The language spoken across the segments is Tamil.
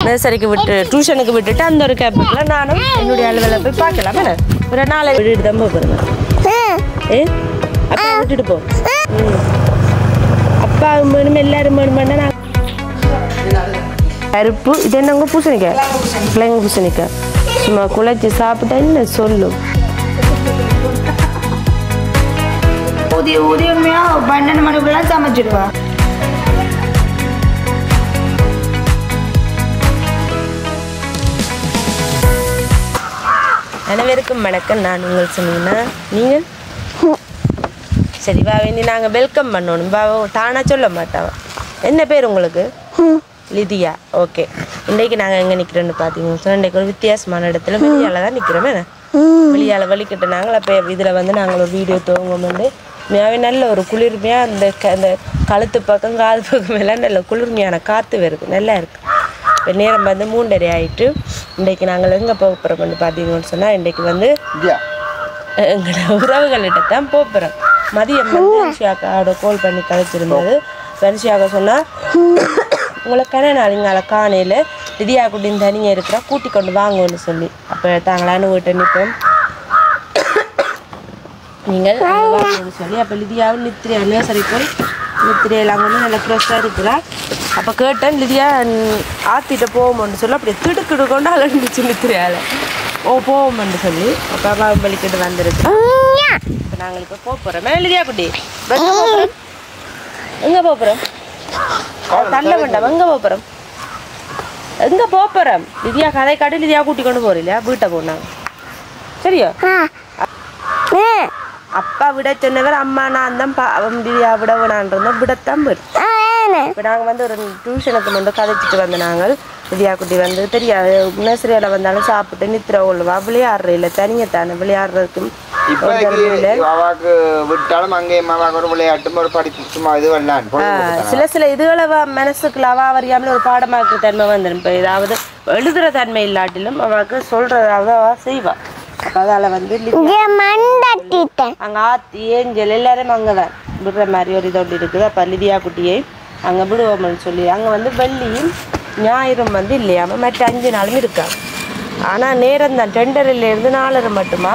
நர்சரிக்கு விட்டு டியூஷனுக்கு விட்டுட்டு அந்த ஒரு கேப்பில் நானும் என்னுடைய அலுவலை போய் பார்க்கலாம் என்ன ஒரு நாளை விட்டுட்டு தான் போகிறேன் அப்பா விட்டுட்டு போ அப்பா வேணும் எல்லாரும் வேணுமென்னா நான் பருப்பு இது என்னங்க பூசணிக்காய் பிள்ளைங்க பூசணிக்காய் சும்மா குழைச்சி சாப்பிட்டா என்ன சொல்லும் உதயமையா 12 மணிக்குள்ள சமைச்சிடுவா அனைவருக்கும் வணக்கம் நான் உங்கள் சொன்னீங்கன்னா நீங்கள் சரி வா வேண்டி நாங்கள் வெல்கம் பண்ணணும் வா தானா சொல்ல மாட்டாவா என்ன பேர் உங்களுக்கு லிதியா ஓகே இன்றைக்கு நாங்கள் எங்கே நிற்கிறோன்னு பார்த்தீங்கன்னு சொன்னால் இன்றைக்கு ஒரு வித்தியாசமான இடத்துல வெளியால் தான் நிற்கிறோமே வெளியால் வலிக்கிட்ட நாங்கள் அப்போ இதில் வந்து நாங்கள் ஒரு வீடியோ துவங்கும்போது மியாவே நல்ல ஒரு குளிர்மையாக அந்த கழுத்து பக்கம் காது பக்கம் எல்லாம் நல்ல குளிர்மையான காற்று வருது நல்லா இருக்குது இப்போ நேரம் வந்து 3:30 ஆகிட்டு இன்றைக்கு நாங்கள் எங்கே போக போகிறோம்னு பார்த்தீங்கன்னு சொன்னால் இன்றைக்கு வந்து எங்களோட உறவுகள்கிட்ட தான் போகிறோம் மதியம் வந்து வரிசையாக்காவோட கால் பண்ணி கழிச்சிருந்தது வரிசையாக சொன்னால் உங்களை நாளைங்கால காணையில் திதியா குட்டின்னு தனியாக இருக்கிறா கூட்டி கொண்டு வாங்கன்னு சொல்லி அப்போ தாங்களான்னு வீட்டை நிற்போம் நீங்கள் வாங்கன்னு சொல்லி அப்போ லிதியாவும் நித்திரையா நர்சரி போய் நித்திரையெல்லாம் கொண்டு நல்லா ஃப்ரெஷ்ஷாக இருக்கிறா அப்போ கேட்டேன் லிதியா ஆற்றிட்ட போவோம்னு சொல்லி அப்படியே திடுக்கிடு கொண்டு அலண்டுச்சு நித்திரையால் போவோம்னு சொல்லி அப்போ அம்மா பலிக்கிட்டு வந்துருக்கு இப்போ நாங்கள் இப்போ போகிறோம் லிதியா குட்டி எங்கே போகிறோம் தள்ள வேண்டாம் எங்கே போகிறோம் லிதியா கதை காட்டி லிதியா கூட்டி கொண்டு போகிறீங்களா வீட்டை போனாங்க சரியா அப்பா விட சொன்னவர் அம்மா நான் தான் லிதியா விட வேணான்றோம் விடத்தான் போயிடும் இப்போ நாங்கள் வந்து ஒரு டியூஷனுக்கு மட்டும் கதைச்சிட்டு வந்த நாங்கள் லிதியா குட்டி வந்து தெரியாது நர்சரியால் வந்தாலும் சாப்பிட்டு நித்திர கொள்ளுவா விளையாடுற இல்லை தனியத்தானே விளையாடுறதுக்கும் சில இதுகளை மனசுக்குள்ள அவறியாமல் ஒரு பாடமாக்குற தன்மை வந்துடும் இப்போ ஏதாவது எழுதுற தன்மை இல்லாட்டிலும் அவளுக்கு சொல்றதாவது அவ செய்வா அதால வந்து அங்க ஆத்தி ஏஞ்சல் எல்லாரும் அங்கதான் விடுற மாதிரி ஒரு இதோடு இருக்குது அப்ப லிதியா குட்டியை அங்க விடுவோம்னு சொல்லி அங்க வந்து வெள்ளியும் ஞாயிறும் வந்து இல்லையாம மற்ற 5 நாளும் இருக்காங்க ஆனா நேரம் தான் 2:30 4:30 மட்டுமா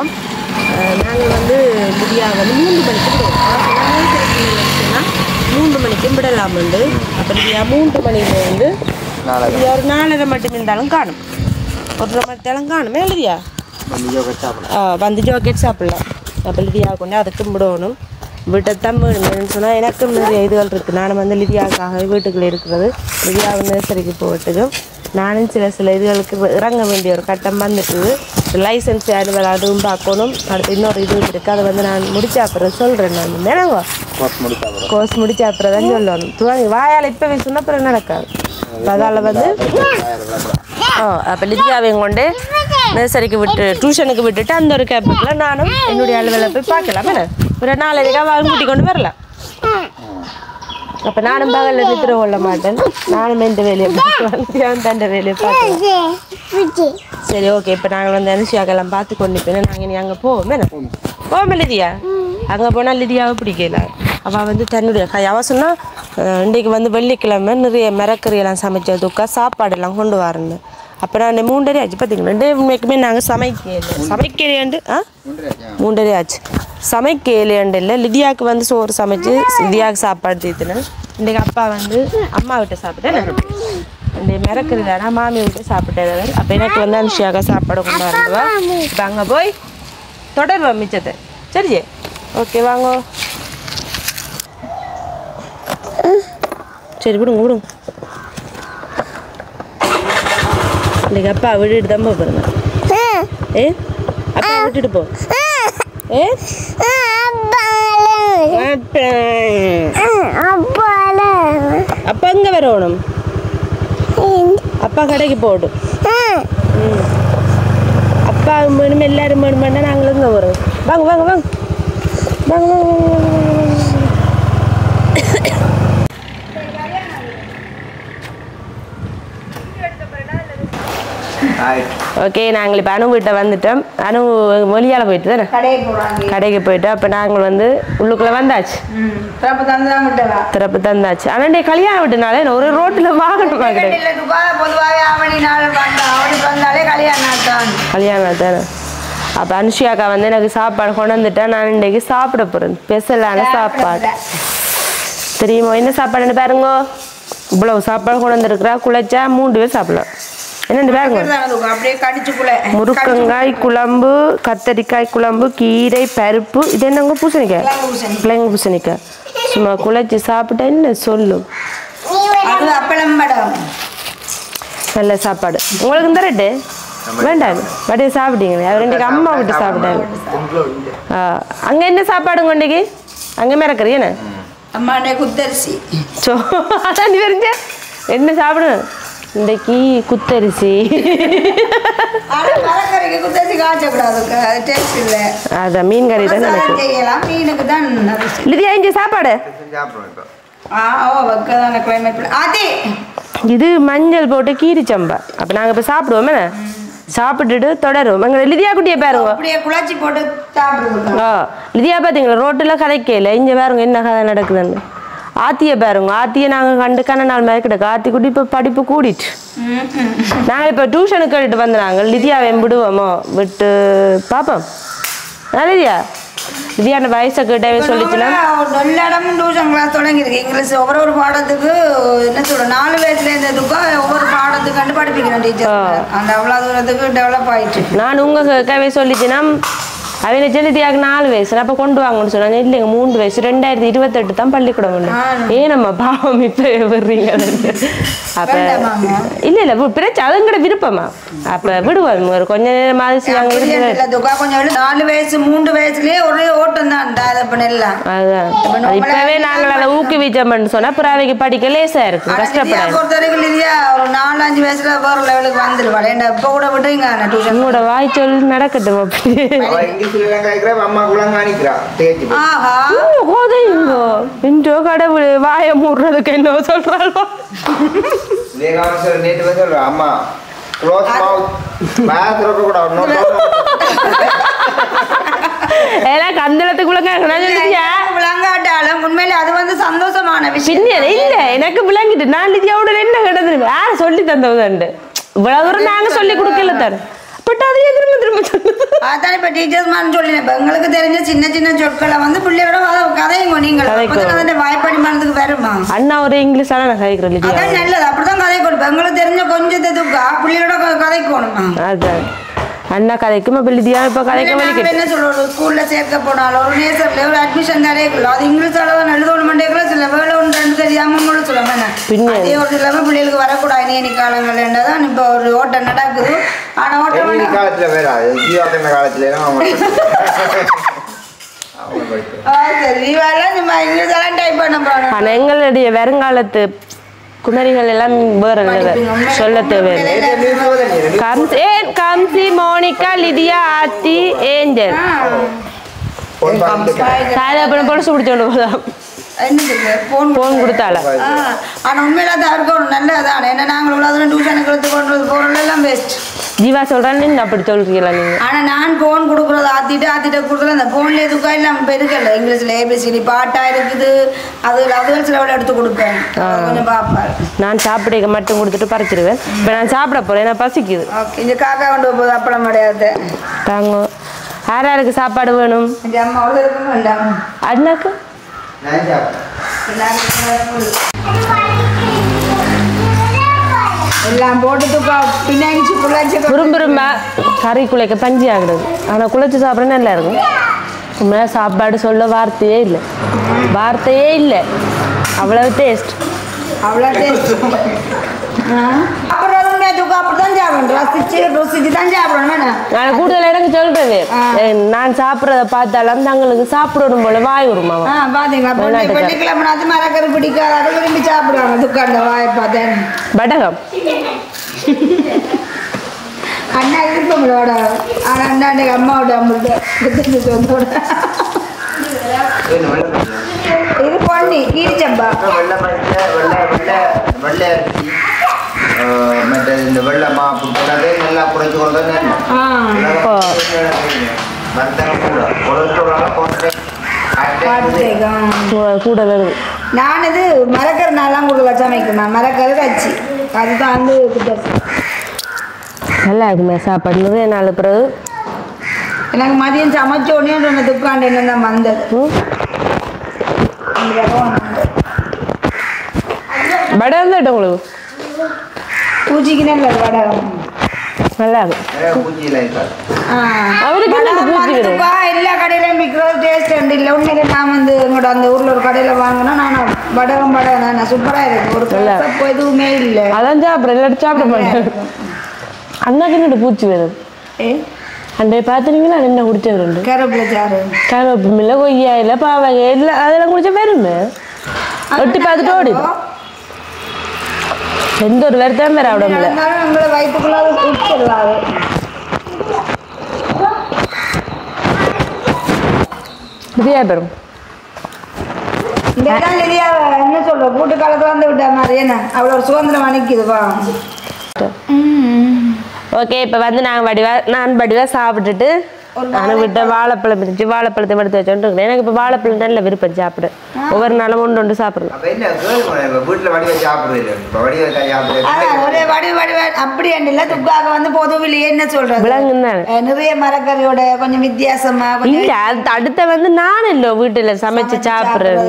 நாங்கள் வந்து லிதியா வந்து 3 மணிக்கு விடுவோம் 3 மணிக்கும் விடலாம் உண்டு அப்போ லிதியா 3 மணியில வந்து ஒரு 4:30 மட்டும் இருந்தாலும் காணும் 1:30 மணித்தாலும் காணுமே லிதியா வந்து ஜாக்கெட் சாப்பிடலாம் அப்போ லிதியா கொண்டு அதுக்கும் விடணும் விட்டத்தான் வேணும்னு சொன்னால் எனக்கும் நிறைய இதுகள் இருக்குது நானும் வந்து லிதியாவுக்காக வீட்டுக்குள்ளே இருக்கிறது லிதியாவை நர்சரிக்கு போகிறதுக்கும் நானும் சில இதுகளுக்கு இறங்க வேண்டிய ஒரு கட்டம் வந்துட்டுது லைசன்ஸ் ஆனுவல் அதுவும் பார்க்கணும் அடுத்து இன்னொரு இது இருக்குது அதை வந்து நான் முடிச்ச அப்புறம் சொல்கிறேன் நான் என்னங்க கோர்ஸ் முடிச்ச அப்புறம் தான் சொல்லணும் துவங்கி வாயால் இப்போவே சொன்ன அப்புறம் நடக்காது அதால் வந்து அப்போ லிதியாவையும் கொண்டு நர்சரிக்கு விட்டு டியூஷனுக்கு விட்டுட்டு அந்த ஒரு கேப்பில் நானும் என்னுடைய அலுவலை போய் பார்க்கலாம் என்ன ஒரு 4:30 வாங்க கூட்டி கொண்டு வரலாம் அப்போ நானும் பகலில் நித்திர கொள்ள மாட்டேன் நானும் இந்த வேலையை பார்க்கலாம் தண்ட வேலையை பார்க்கலாம் சரி ஓகே இப்போ நாங்கள் வந்து அனுஷியாக்கெல்லாம் பார்த்து கொண்டு போய் நாங்கள் இனி அங்கே போவோம் என்ன போவோம் லிதியா அங்கே போனால் லிதியாவை பிடிக்கல அவள் வந்து தன்னுடைய அவள் சொன்னால் இன்றைக்கு வந்து வெள்ளிக்கிழமை நிறைய மிரக்கறியெல்லாம் சமைச்சதுக்கா சாப்பாடெல்லாம் கொண்டு வரேன்னு அப்போ நான் 3:30 ஆச்சு பார்த்தீங்களா உண்மைக்குமே நாங்கள் சமைக்கலையாண்டு 3:30 ஆச்சு சமைக்கலையாண்டு இல்லை லிதியாவுக்கு வந்து சோறு சமைச்சு லிதியாவுக்கு சாப்பாடு தீர்த்துனேன் இன்றைக்கு அப்பா வந்து அம்மா விட்டு சாப்பிட்டேன் இந்த மிரக்கறி தானே மாமி விட்டு சாப்பிட்டேன் அப்போ எனக்கு வந்து அனுஷியாக சாப்பாடு கொண்டு வரணுவா இப்போ அங்கே போய் தொடருவா மிச்சத்தை சரி ஓகே வாங்க சரி விடுங்க இன்னைக்கு அப்பா விட்டுட்டு தான் போகிறேன் அப்பா விட்டுட்டு போ அப்பா எங்க வரணும் அப்பா கடைக்கு போடும் அப்பா வேணும் எல்லாரும் வேணுமென்னா நாங்களும் இங்கே வரோம் வாங்க வாங்க வாங்க வாங்க வாங்க ஓகே நாங்கள் இப்போ அனு வீட்டை வந்துட்டோம் அனு மொழியால் போயிட்டு தானே கடைக்கு போயிட்டு அப்போ நாங்கள் வந்து உள்ளுக்குள்ளே வந்தாச்சு திறப்பு தந்தாச்சு ஆனால் கல்யாணம் விட்டுனாலே ஒரு ரோட்டில் வாகனம் பார்க்குறேன் கல்யாணம் தானே. அப்போ அனுஷியாக்கா வந்து எனக்கு சாப்பாடு கொண்டு வந்துட்டா நான் இன்றைக்கு சாப்பிட போகிறேன். ஸ்பெஷலான சாப்பாடு தெரியுமோ? என்ன சாப்பாடுன்னு பாருங்க. இவ்வளவு சாப்பாடு கொண்டு வந்துருக்குறா. குழைச்சா 3 பேர் சாப்பிடலாம். என்னென்னு பாருங்க. முருக்கங்காய் குழம்பு, கத்தரிக்காய் குழம்பு, கீரை, பருப்பு. இது என்னங்க? பூசணிக்காய், பிள்ளைங்க பூசணிக்காய். சும்மா குழைச்சி சாப்பிட்டா என்ன சொல்லும். நல்ல சாப்பாடு. உங்களுக்கு இந்த ரெட்டு வேண்டாம், வடிய சாப்பிட்டீங்க. அவர் இன்றைக்கு அம்மா விட்டு சாப்பிட்டாங்க. அங்கே என்ன சாப்பாடு கொண்டிக்கு? அங்கே மிரக்கறி என்ன? அம்மாண்டே குத்தரிசி. சோ அதான் தெரிஞ்ச என்ன சாப்பிடணும் இன்றைக்கு? குத்தரிசி. அதான் மீன் கறி தான் லிதியா. இங்கே சாப்பாடு இது மஞ்சள் போட்டு கீரி சம்பா. அப்போ நாங்கள் இப்போ சாப்பிடுவோமே, சாப்பிட்டுட்டு தொடரும். எங்களை லிதியா குட்டியை பாருங்க. லிதியா பார்த்தீங்களா ரோட்டில் கதைக்கல. இங்கே பாருங்க என்ன கதை நடக்குதுன்னு. ஆத்தியை பாருங்க. ஆத்தியை நாங்கள் கண்டு கண்ண நாள் மாதிரி கிடக்கு. ஆத்தி குட்டி இப்போ படிப்பு கூடிட்டு நாங்கள் இப்போ டியூஷனுக்கு கேட்டுட்டு வந்தாங்க. லிதியாவை விடுவோமோ விட்டு பார்ப்போம். லிதியா லிதியான வயசை கேட்டவே சொல்லிச்சுன்னா நல்ல இடமும் டியூஷன் கிளாஸ் தொடங்கியிருக்கு. இங்கிலீஷ் ஒவ்வொரு பாடத்துக்கு என்ன சொல்ற 4 வயசுல இருந்ததுக்கோ ஒவ்வொரு பாடத்துக்கு கண்டு படிப்பிக்கிறேன் டீச்சர். அந்த அவ்வளோ தூரத்துக்கு டெவலப் ஆயிடுச்சு. நான் உங்க கேட்கவே சொல்லிச்சுன்னா அவனை ஜெனிதியாக 4 வயசு அப்போ கொண்டு வாங்கன்னு சொன்னாங்க. இல்லைங்க 3 வயசு 2028 தான் பள்ளிக்கூடம் உண்டு. ஏன் நம்ம பாவம் இப்போ வர்றீங்க? அப்போ இல்லை இல்லை பிரச்சனை அதுங்கட விருப்பமா. அப்போ விடுவோம் ஒரு கொஞ்ச நேரம் மாதிரி கொஞ்சம் 4 வயசு 3 வயசுலயே ஒரே ஓட்டம் தான். அதுதான் இப்பவே நாங்கள் அதை ஊக்குவிச்சோம்னு சொன்னா அப்புறம் அவைக்கு படிக்க லேசா இருக்கு. கஷ்டப்படாது. ஒரு 4-5 வயசுல வேற லெவலுக்கு வந்துருவாள். இப்போ கூட விட்டுறீங்க உங்களோட வாய்ச்சொல் நடக்கட்டும். அப்படி கடவுள் வாய மூடுறதுக்கு என்ன சொல்றாள்? உண்மையில அது வந்து சந்தோஷமான விஷயம் இல்ல. எனக்கு விளங்கிட்டு நான் லிதியாவோட என்ன கிடந்து யார சொல்லி தந்தவதுண்டு. இவ்வளவு தூரம் நாங்க சொல்லி கொடுக்கல தானே. அதான் இப்ப டீச்சர்ஸ் சொல்லி எங்களுக்கு தெரிஞ்ச சின்ன சின்ன சொற்களை வந்து பிள்ளையோட கதைங்க. நீங்க வாய்ப்பாடிமானதுக்கு வருமா? அண்ணா ஒரு இங்கிலீஷ் அதான் நல்லது. அப்படிதான் கதை கொடுப்பேன். எங்களுக்கு தெரிஞ்ச கொஞ்சத்துக்கா பிள்ளையோட கதைக்கணுமா? அதான் அண்ணா கதைக்கும் லிதியா இப்ப கதைக்க வலிக்கு என்ன சொல்றது. ஸ்கூல்ல சேர்க்க போனாலும் ஒரு நேசர்ல ஒரு அட்மிஷன் தரையக்குள்ள அது இங்கிலீஷால தான் எழுதணும் மண்டேக்குள்ள சில வேலை ஒன்று ரெண்டு தெரியாம சொல்லுவேன். அதே ஒரு இல்லாம பிள்ளைகளுக்கு வரக்கூடாது இனி காலங்கள் தான் இப்ப ஒரு ஓட்டம் நடக்குது. ஆனா ஓட்டம் காலத்துல வேற காலத்துல எங்களுடைய வருங்காலத்து குமரிகள் எல்லாம் வேற சொல்ல தேவை. கம்சி, மோனிகா, லிதியா, ஆத்தி, ஏஞ்சல் பொலிசு பிடிச்சோண்டு போதான் போன் கொடுத்தால. ஆனா உண்மையில அவருக்கு ஒரு நல்லதான். ஏன்னா நாங்கள் டியூஷனுக்கு கொண்டு போறோம் எல்லாம் பெஸ்ட். ஜீவா சொல்றான்னு அப்படி சொல்றீங்களா நீங்க? ஆனா நான் போன் கொடுக்குறது ஆத்திட்டு கொடுக்குறது அந்த போன்ல எதுக்கா இல்லாம இப்ப இருக்கல. இங்கிலீஷ்ல ஏபிசிடி பாட்டா இருக்குது. அதுகள் சில எடுத்து கொடுப்பேன். கொஞ்சம் பாப்பாரு. நான் சாப்பிட மட்டும் கொடுத்துட்டு பறிச்சிருவேன். இப்ப நான் சாப்பிட போறேன். எனக்கு பசிக்குது. இந்த காக்கா கொண்டு போகுது அப்பளம் கிடையாது தாங்க. யாருக்கு சாப்பாடு வேணும்? அம்மா வேண்டாம். அண்ணாக்கு எல்லாம் போட்டு பின்னாடி குறும்புரும்பா கறி குழைக்க பஞ்சி ஆகுறது. ஆனால் குழைச்சி சாப்பிட நல்லா இருக்கும். உண்மையாக சாப்பாடு சொல்ல வார்த்தையே இல்லை. அவ்வளவு டேஸ்ட். நான் கூடுதல் எனக்கு சொல்றேன். நான் சாப்பிட்றத பார்த்தாலும் தங்களுக்கு சாப்பிடணும் போல வாய் வருமா? படகம் அண்ணா இருப்போம்ளோட. ஆனா அண்ணாண்ட அம்மாவோட இது பொண்ணி கீரிச்சம்பா இந்த வெள்ளமா புட்டதே நல்லா குறைச்சு கொண்டது கூட வருது. நான் இது மரக்கரை நான்லாம் கூட வச்சா வைக்கணும். மரக்கரை வச்சு அதுதான் வந்து நல்லா இருக்குமே சாப்பாடு நிறைய நாள் பிறகு எனக்கு மதியம் சமைச்ச உடனே ஒன்று துக்காண்டு என்னதான் வந்தது வடை வந்துட்டு உங்களுக்கு பூச்சிக்கு நல்ல வடை நல்லா இருக்கும் பூச்சியில் இருக்காது அவருக்கு எல்லா கடையிலும் விற்கிறது டேஸ்ட் உண்டு இல்லை உண்மையிலே நான் வந்து உங்களோட அந்த ஊரில் ஒரு கடையில் வாங்கினா நான் வடகம் வடை நான் சூப்பராக இருக்கு ஒரு கசப்பு எதுவுமே இல்லை அதான் சாப்பிட்றேன் இல்லாட்டி சாப்பிட மாட்டேன் அண்ணாக்கு என்னோட பூச்சி வேணும் அண்டைய பார்த்துனீங்களா என்ன குடிச்சவருண்டு கருவேப்பிலை சாறு கருவேப்பிலை இல்லை கொய்யா இல்லை பாவகை இல்லை அதெல்லாம் குடிச்சா வருமே ஒட்டி பார்த்துட்டு ஓடிடும் எந்த ஒரு வருத்தம் வேற உடம்புல உங்களை வயிற்றுக்குள்ள உட்கொள்ளாது லிதியா பெறும் இதெல்லாம் லிதியா என்ன சொல்ற கூட்டு காலத்துல வந்து விட்ட மாதிரி என்ன அவ்வளோ ஒரு சுதந்திரம் அணிக்குதுப்பா ஓகே இப்போ வந்து நான் வடிவா சாப்பிட்டுட்டு நான் விட்ட வாழைப்பழம் இருந்துச்சு வாழைப்பழத்தை எடுத்து வச்சோன்னு எனக்கு இப்போ வாழைப்பழம் நல்ல விருப்பம் சாப்பிடு ஒவ்வொரு நாளும் ஒன்று சாப்பிடலாம் அப்படி இல்லை துக்காக வந்து பொதுவிலேயே என்ன சொல்றது நிறைய மரக்கறியோட கொஞ்சம் வித்தியாசமா அடுத்த வந்து நான் இல்லை வீட்டுல சமைச்சு சாப்பிடுறது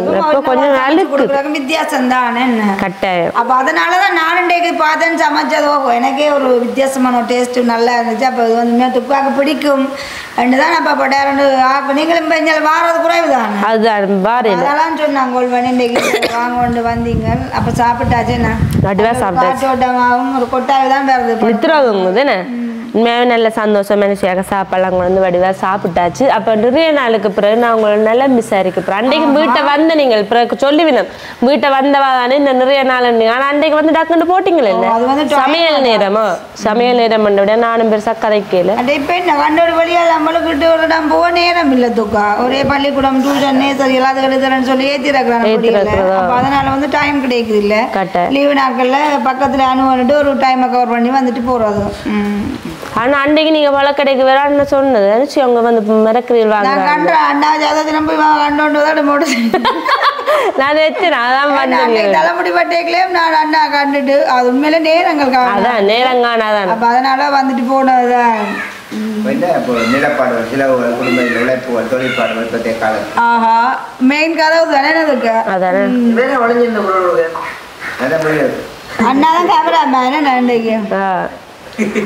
கொஞ்சம் நாளுக்கு வித்தியாசம் தானே கட்டாயம் அப்ப அதனாலதான் நான் இன்றைக்கு பார்த்தேன் சமைச்சதோ எனக்கே ஒரு வித்தியாசமான டேஸ்ட் நல்லா இருந்துச்சு அப்ப இது வந்து துக்காக பிடிக்கும் தான் அப்ப போட்டா நீங்களும் வாரது குறைவுதான் அதெல்லாம் சொன்னாங்க வாங்க கொண்டு வந்தீங்க அப்ப சாப்பிட்டாச்சுன்னா காற்றோட்டமாவும் ஒரு கொட்டாய் தான் வருது உண்மையாகவே நல்ல சந்தோஷம் மனுஷியாக சாப்பாடுலாம் வந்து வடிவாக சாப்பிட்டாச்சு அப்போ நிறைய நாளுக்கு பிறகு நான் உங்களை நல்லா மிஸ் ஆகிருக்கிறேன் அன்றைக்கு வீட்டை வந்து நீங்கள் பிறகு சொல்லுவினோம் வீட்டை வந்தவா தானே இந்த நிறைய நாள் ஆனால் அன்றைக்கு வந்து டக்குன்னு போட்டிங்களே இல்லை சமையல் நேரமா சமையல் நேரம் பண்ண நானும் பெருசாக கதைக்கல இப்போ என்ன கண்டோடு வழியாக நம்மளுக்கிட்டு ஒரு இடம் போக நேரம் இல்லை துக்கா ஒரே பள்ளிக்கூடம் டியூஷன் நேசரி எல்லாத்துக்கும் எழுதுறேன்னு சொல்லி ஏற்றிருக்கிறாங்க அதனால வந்து டைம் கிடைக்குது இல்லை லீவு நாட்களில் பக்கத்தில் அனுவன்ட்டு ஒரு டைமை கவர் பண்ணி வந்துட்டு போகிறது ஆனா அன்றைக்கு நீங்க வழக்கடைக்கு வேற சொன்னது அவங்க வந்து மரக்கறியில் வாங்க நான் தலைமுடி பட்டேக்கலையும் நான் அண்ணா கண்டுட்டு அது உண்மையில நேரங்கள் அதான் நேரங்கானாதான் அப்ப அதனால வந்துட்டு போனதுதான் மெயின் கதவு தானே அண்ணாதான் கேமராமேன் நன்றிக்கு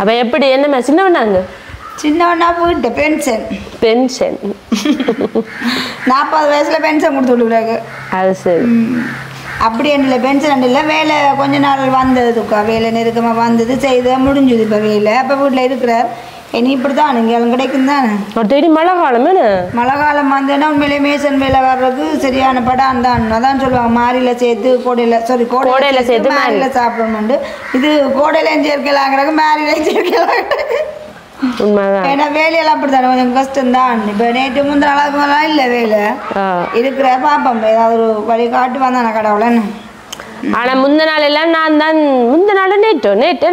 அப்ப எப்படி என்ன சின்னவனாங்க சின்னவனா போயிட்டு பென்ஷன் 40 வயசுல பென்ஷன் கொடுத்து விடுறாங்க அது சரி அப்படி என்ன பென்ஷன் இல்லை வேலை கொஞ்ச நாள் வந்தது துக்கா வேலை நெருக்கமா வந்தது செய்த முடிஞ்சுது இப்ப வேலை அப்ப வீட்டுல இருக்கிறார் இனி இப்படிதான் நீங்க கிடைக்கும் தானே தேடி மழை காலம் மழை காலம் வந்தேன்னா உண்மையிலே மேசன் வேலை வர்றதுக்கு சரியான படம் தான் அதான் சொல்லுவாங்க மாரியில சேர்த்து கோடையில சேர்த்து மாரியில சாப்பிடணும்னு இது கோடையில சேர்க்கலாங்கிறது மாரியில சேர்க்கலாங்க ஏன்னா வேலையெல்லாம் அப்படித்தானே கொஞ்சம் கஷ்டம் தான் இப்ப நேற்று முந்தின அளவுக்குலாம் இல்லை வேலை இருக்கிற பாப்போம் ஏதாவது ஒரு வழி காட்டு வந்தானே கடவுளன்னு ஆனா முந்த நாள் எல்லாம் நான் தான் முந்த நாள் நேற்று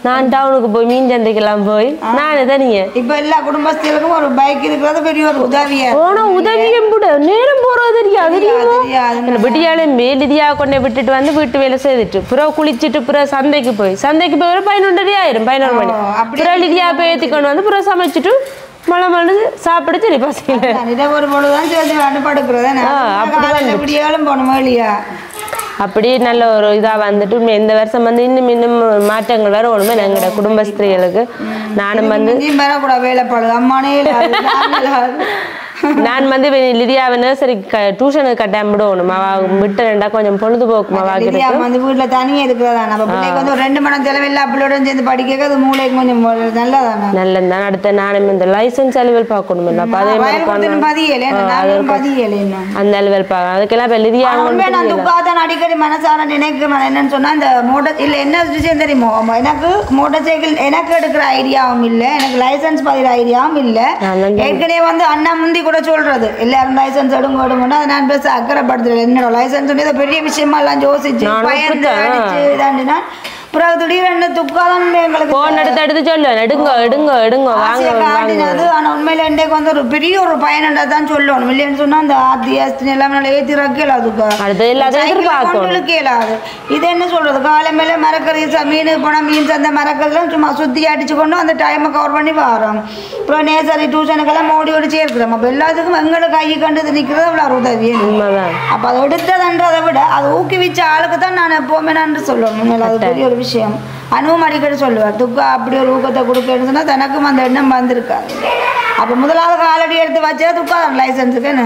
நான் டவுனுக்கு போய் மீன் சந்தைக்கெல்லாம் போய் நானே தனியே இப்ப எல்லா குடும்பத்தினருக்கும் ஒரு பைக் இருக்கிறது பெரிய ஒரு உதவியா போனா உதவியும் கூட நேரம் போறது தெரியாது விடியாலே மேலிதியா கொண்டே விட்டுட்டு வந்து வீட்டு வேலை செய்துட்டு புற குளிச்சுட்டு புற சந்தைக்கு போய் ஒரு 11:30 ஆயிரும் 11 மணி புற லிதியா போய் ஏற்றி கொண்டு வந்து புற சமைச்சிட்டு மழை மழை சாப்பிட சரி பசங்க ஒரு பொழுதுதான் சேர்த்து படுக்கிறது எப்படியாலும் போனோமா இல்லையா அப்படி நல்ல ஒரு இதாக வந்துட்டு இந்த வருஷம் வந்து இன்னும் மாற்றங்கள் வர ஒண்ணுமே எங்களோட குடும்ப ஸ்திரீகளுக்கு நானும் வந்து வேலைப்பாடு அம்மானே நான் வந்து லிதியாவை நர்சரி டியூஷனுக்கு கட்டாயம் விடணும் விட்டு ரெண்டா கொஞ்சம் பொழுதுபோக்குமா வந்து வீட்டுல தனியா இருக்கிறதா நம்ம பிள்ளைக்கு வந்து ஒரு 2 மணி தேவையில்லை பிள்ளையோட சேர்ந்து படிக்க அது மூளைக்கு கொஞ்சம் நல்லதானே நல்லதுதான் அடுத்த நானும் இந்த லைசன்ஸ் அலுவல் பார்க்கணும் இல்லை அப்ப அதே அந்த அலுவல் பார்க்கணும் அதுக்கெல்லாம் இப்ப லிதியா அடிக்கடி மனசார நினைக்கிறேன் என்னன்னு சொன்னா இந்த மோட்டர் இல்ல என்ன விஷயம் தெரியுமோ எனக்கு மோட்டார் சைக்கிள் எனக்கு எடுக்கிற ஐடியாவும் இல்லை எனக்கு லைசன்ஸ் பதில் ஐடியாவும் இல்லை ஏற்கனவே வந்து அண்ணா முந்தி கூட சொல்றது எல்லாரும் லைசன்ஸ் எடுங்க அதை நான் பேச அக்கறைப்படுத்துறேன் என்னோட லைசன்ஸ் பெரிய விஷயமா எல்லாம் யோசிச்சு பயந்து அடிச்சு இதாண்டினா அப்புறம் திடீர்னு துக்காதான் எங்களுக்கு போன் எடுத்து சொல்லுவேன் எடுங்க வாங்க காட்டினது. ஆனா உண்மையில இன்றைக்கு வந்து ஒரு பெரிய ஒரு பயனண்டா தான் சொல்லணும். இல்லைன்னு சொன்னா அந்த ஆத்தியாஸ்தின் எல்லாமே நல்லா ஏற்றி ரக்கலாதுக்கா அடுத்து எல்லாத்தையும் எதிர்பார்க்கணும். கேளாது. இது என்ன சொல்றது, காலை மேல மரக்கறி மீன் போனால் மீன் சந்தை மரக்கறிலாம் சும்மா சுத்தி அடிச்சு கொண்டு அந்த டைமை கவர் பண்ணி வரோம். அப்புறம் நேசரி டியூஷனுக்கெல்லாம் ஓடி சேர்க்கிறோம். அப்போ எல்லாத்துக்கும் எங்களுக்கு கை கண்டு நிற்கிறது அவ்வளோ உதவி. அப்போ அதை எடுத்ததுன்றதை விட அதை ஊக்குவிச்ச ஆளுக்கு தான் நான் எப்போவுமே நன்றி சொல்லணும். அது பெரிய ஒரு விஷயம். அனுபவம் அடிக்கடி சொல்லுவார், துக்கா அப்படி ஒரு ஊக்கத்தை கொடுக்கணும்னு சொன்னால் தனக்கும் அந்த எண்ணம் வந்திருக்காரு. அப்போ முதலாவது காலடி எடுத்து வச்சா துக்கா லைசன்ஸுக்கு என்ன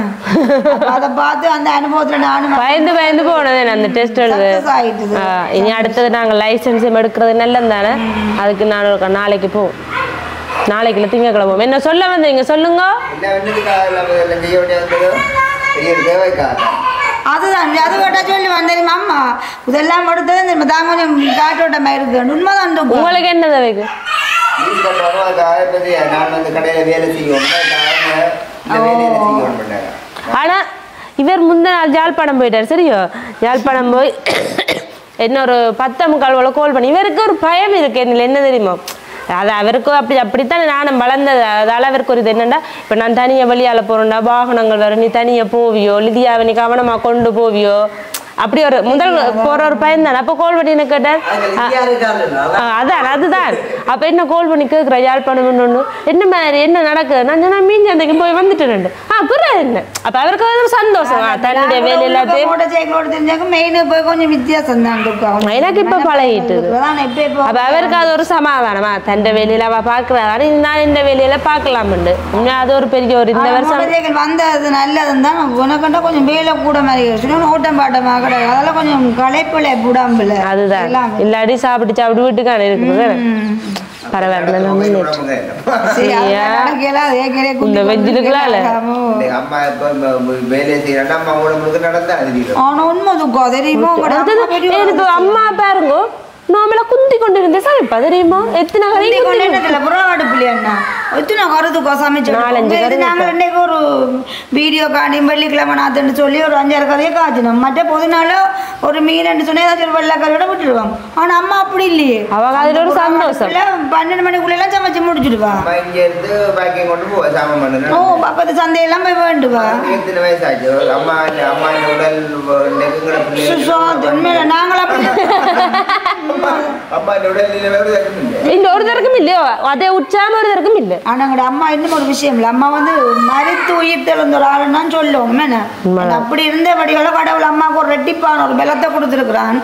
அதை பார்த்து அந்த அனுபவத்தில் நானும் பயந்து போனது அந்த டெஸ்ட் எழுது ஆகிட்டுது. இனி அடுத்தது நாங்கள் லைசன்ஸ் எடுக்கிறது நல்லது தானே. அதுக்கு நான் ஒரு நாளைக்கு போவோம். நாளைக்குள்ள திங்கக்கிழமை என்ன சொல்ல வந்தீங்க சொல்லுங்க. அதுதான் அது கேட்டா சொல்லி வந்தேன் அம்மா இதெல்லாம் எடுத்தது தான் கொஞ்சம் காற்றோட்டமா இருக்கு. உண்மைதான். உங்களுக்கு என்ன தேவைக்கு ஆனா இவர் முந்தின நாள் யாழ்ப்பாணம் போயிட்டார். சரியோ யாழ்ப்பாணம் போய் இன்னொரு 10:15 கால் பண்ணி இவருக்கு ஒரு பயம் இருக்கு. என்ன தெரியுமா, அது அவருக்கு அப்படித்தான் நானும் வளர்ந்தது. அதால அவருக்கு ஒரு இது என்னன்னா, இப்போ நான் தனியாக வெளியால் போகிறேன்டா வாகனங்கள் வர நீ தனியாக போவியோ லிதியாவை நீ கவனமாக கொண்டு போவியோ அப்படி ஒரு முதல் போற ஒரு பையன் தான். அப்போ கால் பண்ணி என்ன கேட்டார், அதுதான் அப்போ என்ன கால் பண்ணி கேட்குற யாழ்ப்பாணம் என்ன மாதிரி என்ன நடக்குது. நான் சொன்னா மீன் சந்தைக்கு போய் வந்துட்டேன். அப்புறம் என்ன அப்போ அவருக்கு ஒரு சந்தோஷம் தன்னுடைய வேலை எல்லாத்தையும் கொஞ்சம் வித்தியாசம் தான் எனக்கு இப்போ பழகிட்டு. அப்போ அவருக்கு அது ஒரு சமாதானமா தன்னை வேலையில அவ பார்க்குறாரு, நான் இந்த வேலையில பார்க்கலாம்ண்டு. அது ஒரு பெரிய ஒரு இந்த வருஷம் வந்தது நல்லதுன்னு தான் உனக்குண்டா கொஞ்சம் வேலை கூட மாதிரி ஓட்டம் பாட்டமாக அதெல்லாம் கொஞ்சம் களைப்புல புடாம்புல. அதுதான் இல்லாடி சாப்பிட்டு வீட்டுக்கான இருக்குது. பரவாயில்ல இந்த வெஜ்ஜிலுக்குலாம் அம்மா பாருங்க நாமள குந்தி கொண்டு இருந்தே சமைப்பா தெரியுமா. எத்தனை நாங்கள் ஒரு வீடியோ காணி வெள்ளிக்கிழமை நாத்துன்னு சொல்லி ஒரு 5-6 கதையை காய்ச்சினோம். மற்ற பொதுனால ஒரு மீன் சொன்னா ஏதாச்சும் வெள்ளைக்கறியோட விட்டுருவோம். ஆனா அம்மா அப்படி இல்லையே, அவங்க அதுல ஒரு சந்தோஷம் 12 மணிக்குள்ள எல்லாம் சமைச்சு முடிச்சுடுவா. ஓ பக்கத்து சந்தையெல்லாம் போய் வேண்டுவா. நாங்களும் அப்படி இந்த ஒருத்தருக்கும் இல்லையோ அதே உற்சாகம் ஒருத்தருக்கும் இல்லை. ஆனா எங்களோட அம்மா இன்னும் ஒரு விஷயம் இல்லை, அம்மா வந்து மறித்து உயிர் தெழுந்த ஒரு ஆளுன்னு சொல்லுவோம். அப்படி இருந்தபடியோட கடவுள் அம்மாவுக்கு ஒரு ரெட்டிப்பான ஒரு பலத்தை கொடுத்துருக்குறான்.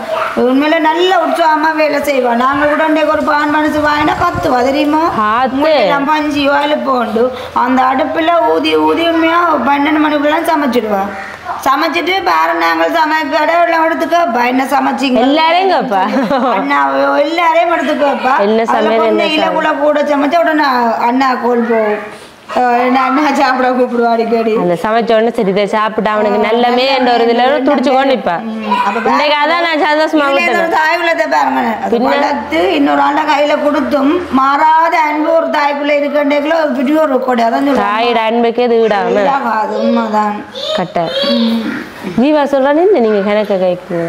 உண்மையில நல்ல உற்சாகமா வேலை செய்வான். நாங்கள் கூட ஒரு பான் மனசு வாங்கினா கத்துவா தெரியுமா. நம்ம 5 வாயில போண்டு அந்த அடுப்புல ஊதி உண்மையா 12 மணிக்குள்ள சமைச்சிடுவா. சமைச்சிட்டு பாரு நாங்கள் சமைக்க எடுத்துக்கப்பா என்ன சமைச்சிங்க எல்லாரையும் கேப்பா அண்ணா எல்லாரையும் எடுத்துக்கப்பா. இலக்குள்ள கூட சமைச்சா உடனே அண்ணா கோல் போகும். அண்ணா சாப்பிட கூப்பிடுவா அடிக்கடி. அந்த சமைச்ச உடனே சரி இதை சாப்பிட்டா அவனுக்கு நல்லமே என்ற ஒரு இதுல துடிச்சுக்கொண்டு நிப்பா. அதான் நான் சந்தோஷமா தாய்க்குள்ளத்தை பாருங்க வளர்த்து இன்னொரு ஆண்ட கையில கொடுத்தும் மாறாத அன்பு ஒரு தாய்க்குள்ள இருக்கின்றோ பெரிய ஒரு கொடை. அதான் தாயோட அன்புக்கே இது விடாம அது உண்மைதான். கட்ட ஜீவா சொல்றானு நீங்க கணக்க கைக்குங்க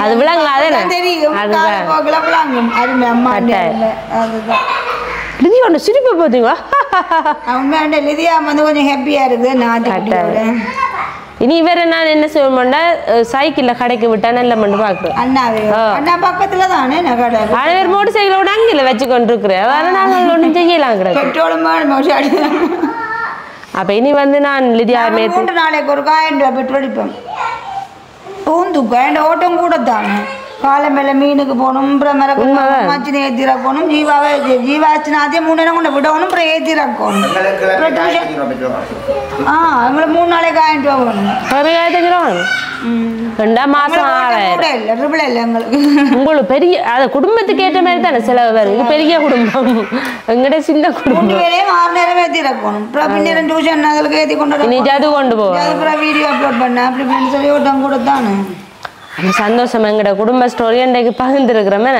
அது விளங்காத தெரியும். அதுதான் அருமை அம்மா. அதுதான் லிதியா ஒன்று சிரிப்பை பார்த்தீங்களா. உண்மையாண்ட லிதியா வந்து கொஞ்சம் ஹாப்பியா இருக்குது. நான் இனி வேற நான் என்ன செய்வோம்னா சைக்கிள்ல கடைக்கு விட்டா நல்ல மண்ணு பாக்குறேன். அண்ணா பக்கத்துல தானே கடை. ஆனா மோட்டர் சைக்கிளோட அங்கில வச்சு கொண்டு இருக்கிறேன். அதனால நாங்கள் ஒன்றும் செய்யலாம் கிடையாது. பெட்ரோலும் அப்ப இனி வந்து நான் லிதியா 3 நாளைக்கு ஒரு 1000 ரூபாய் பெட்ரோல் அடிப்பேன். பூந்துக்க ஓட்டம் கூட தானே. காலை மேல மீனுக்கு போகணும், மச்சி ஏத்திர போகணும். ஜீவாச்சுனா அதே 3 நேரம் கொண்டு விடணும், அப்புறம் ஏத்திரக்கணும். எங்களுக்கு 3 நாளைக்கு 1000 ரூபா வேணும். 2 மாசம் 6000 இல்லை எங்களுக்கு. உங்களுக்கு பெரிய அது குடும்பத்துக்கு ஏற்ற மாதிரி தானே செலவு வருது. பெரிய குடும்பம் எங்கிட்ட சின்ன குடும்பம். 3 பேரையும் 6 நேரம் ஏத்திரக்கணும். அப்புறம் பின்னர் டியூஷன் அதுக்கு ஏற்றி கொண்டு கொண்டு போவோம். அதுக்கப்புறம் வீடியோ அப்லோட் பண்ண அப்படி இப்படின்னு சொல்லி ஓட்டம் கூட தானே. அந்த சந்தோஷம் எங்கட குடும்ப ஸ்டோரி இன்றைக்கு பகிர்ந்துருக்கிறோமே.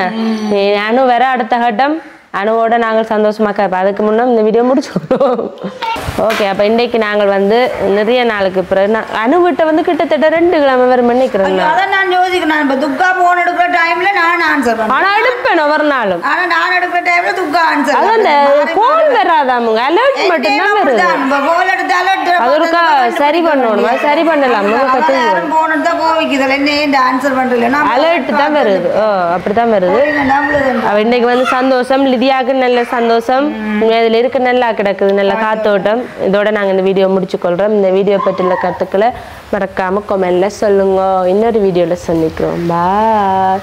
அணு வேற அடுத்த கட்டம் அணுவோட நாங்கள் சந்தோஷமாக இருப்போம். அதுக்கு முன்னே இந்த வீடியோ முடிச்சுக்கணும். ஓகே அப்போ இன்றைக்கு நாங்கள் வந்து நிறைய நாளுக்கு பிறகு அனுவிட்ட வந்து கிட்டத்தட்ட 2 கிழமை வரும் நினைக்கிறேன். அதான் நான் யோசிக்கிறேன் இப்போ துக்கா போன் எடுக்கிற டைம்ல நான் ஆன்சர் பண்ணுவேன். ஆனால் எடுப்பேன் ஒவ்வொரு நாளும். ஆனால் நான் எடுக்கிற டைம்ல துக்கா ஆன்சர். அதான் இந்த கோல் வராதாமுங்க அலர்ட் மட்டும்தான் வருது. கோல் எடுத்து அலர்ட் அதற்கா சரி பண்ணணும். அது சரி பண்ணலாம். போன் எடுத்தா கோவிக்குதல் என்ன ஏன் ஆன்சர் பண்றீங்க? அலர்ட் தான் வருது. அப்படிதான் வருது. இன்னைக்கு வந்து சந்தோஷம் லிதியாவுக்கு நல்ல சந்தோஷம். இதில் இருக்க நல்லா கிடக்குது நல்ல காத்தோட்டம். இதோட நாங்கள் இந்த வீடியோ முடிச்சுக்கொள்கிறோம். இந்த வீடியோ பற்றியுள்ள கருத்துக்களை மறக்காமல் கமெண்ட்ல சொல்லுங்க. இன்னொரு வீடியோவில் சந்திக்கிறோம். பாய்.